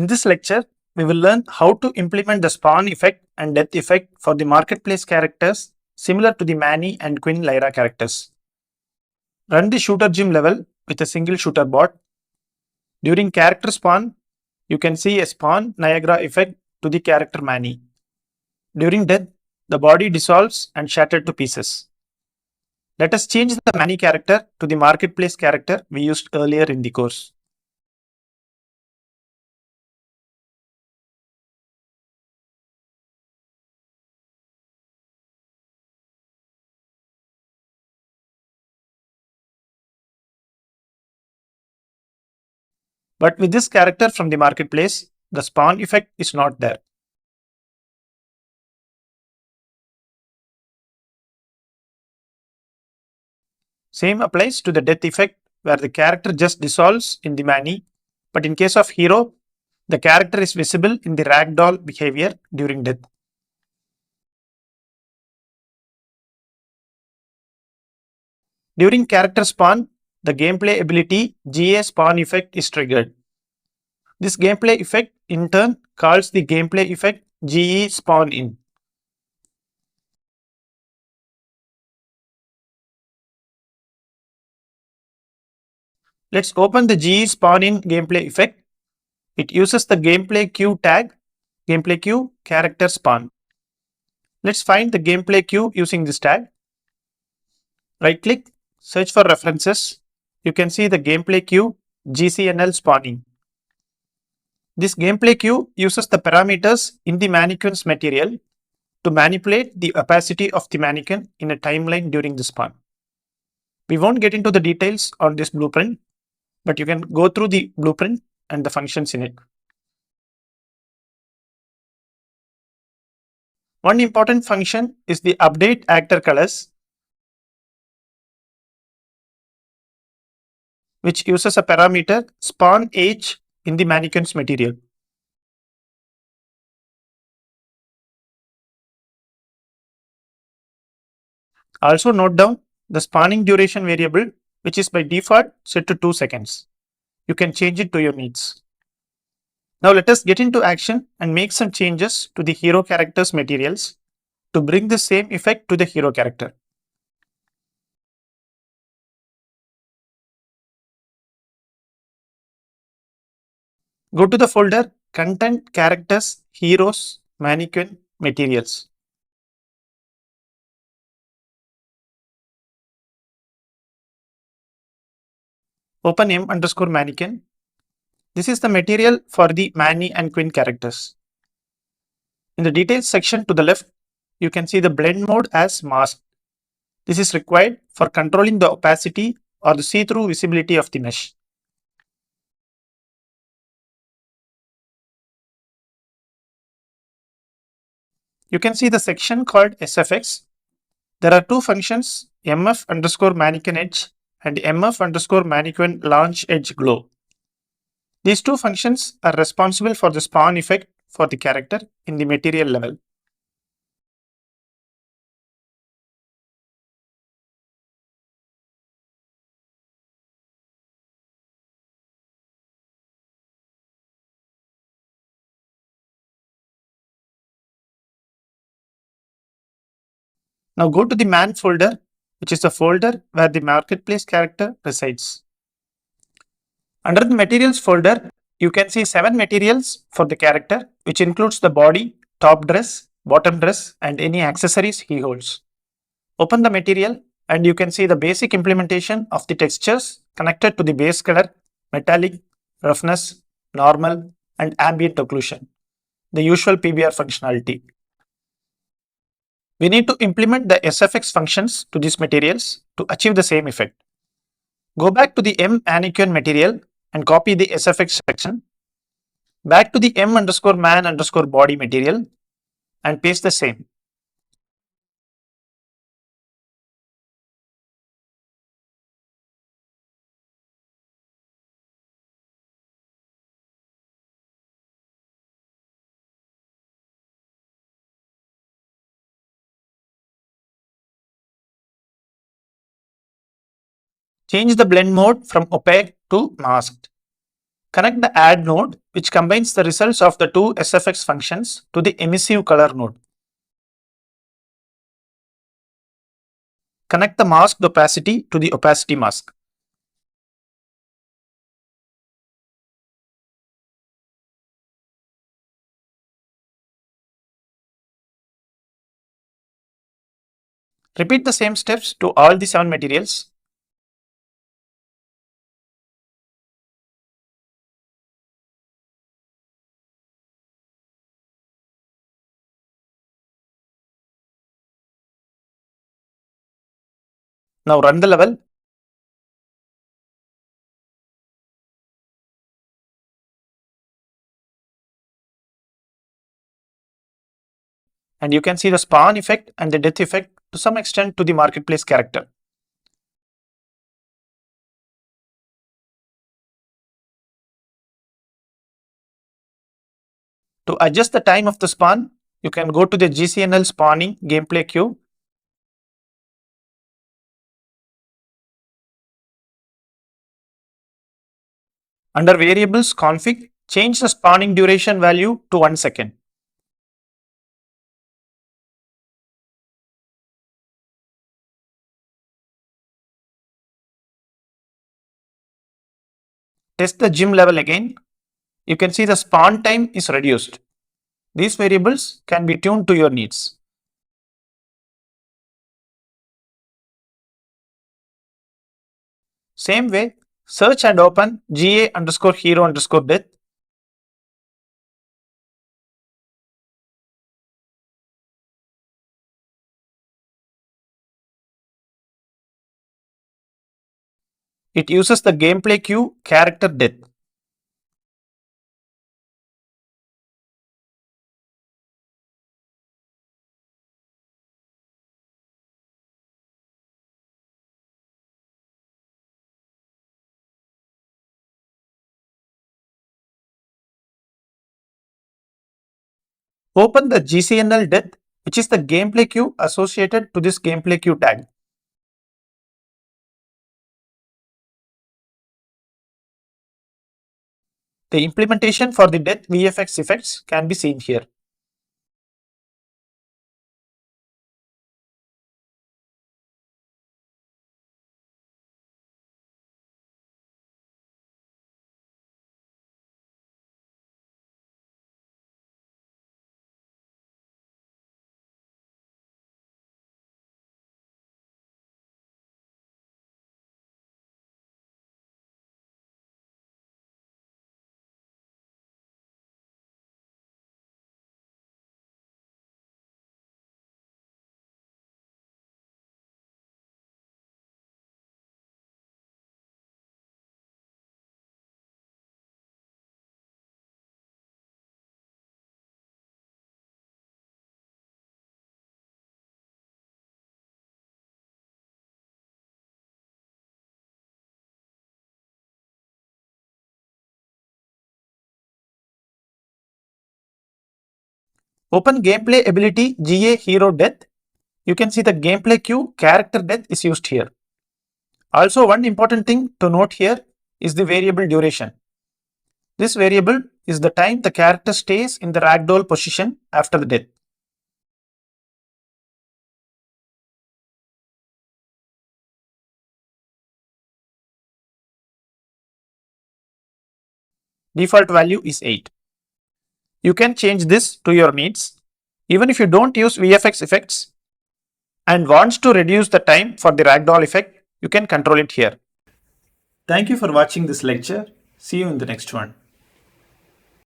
In this lecture, we will learn how to implement the spawn effect and death effect for the marketplace characters similar to the Manny and Queen Lyra characters. Run the shooter gym level with a single shooter bot. During character spawn, you can see a spawn Niagara effect to the character Manny. During death, the body dissolves and shattered to pieces. Let us change the Manny character to the marketplace character we used earlier in the course. But with this character from the marketplace, the spawn effect is not there. Same applies to the death effect where the character just dissolves in the Manny, but in case of hero, the character is visible in the ragdoll behavior during death. During character spawn, the gameplay ability GA spawn effect is triggered. This gameplay effect in turn calls the gameplay effect GE spawn in. Let's open the GE spawn in gameplay effect. It uses the gameplay queue tag, gameplay queue character spawn. Let's find the gameplay queue using this tag. Right click, search for references. You can see the gameplay queue GCNL spawning. This gameplay queue uses the parameters in the mannequin's material to manipulate the opacity of the mannequin in a timeline during the spawn. We won't get into the details on this blueprint, but you can go through the blueprint and the functions in it. One important function is the update actor colors, which uses a parameter spawn age in the mannequin's material. Also note down the spawning duration variable, which is by default set to 2 seconds. You can change it to your needs. Now let us get into action and make some changes to the hero character's materials to bring the same effect to the hero character. Go to the folder Content Characters Heroes Mannequin Materials. Open m_mannequin. This is the material for the Manny and Queen characters. In the details section to the left, you can see the blend mode as masked. This is required for controlling the opacity or the see-through visibility of the mesh. You can see the section called SFX. There are two functions, mf_mannequin edge and mf_mannequin launch edge glow. These two functions are responsible for the spawn effect for the character in the material level. Now go to the man folder, which is the folder where the marketplace character resides. Under the materials folder, you can see 7 materials for the character, which includes the body, top dress, bottom dress, and any accessories he holds. Open the material and you can see the basic implementation of the textures connected to the base color, metallic, roughness, normal, and ambient occlusion, the usual PBR functionality. We need to implement the SFX functions to these materials to achieve the same effect. Go back to the M_mannequin material and copy the SFX section. Back to the m_man_body material and paste the same. Change the blend mode from opaque to masked. Connect the add node, which combines the results of the two SFX functions, to the emissive color node. Connect the masked opacity to the opacity mask. Repeat the same steps to all the 7 materials. Now run the level. And you can see the spawn effect and the death effect to some extent to the marketplace character. To adjust the time of the spawn, you can go to the GCNL spawning gameplay queue. Under variables config, change the spawning duration value to 1 second. Test the gym level again. You can see the spawn time is reduced. These variables can be tuned to your needs. Same way, search and open GA underscore hero underscore death. It uses the gameplay queue character death. Open the GCNL death, which is the gameplay queue associated to this gameplay queue tag. The implementation for the death VFX effects can be seen here. Open gameplay ability GA hero death. You can see the gameplay queue character death is used here. Also, one important thing to note here is the variable duration. This variable is the time the character stays in the ragdoll position after the death. Default value is 8. You can change this to your needs. Even if you don't use VFX effects and wants to reduce the time for the ragdoll effect, you can control it here. Thank you for watching this lecture. See you in the next one.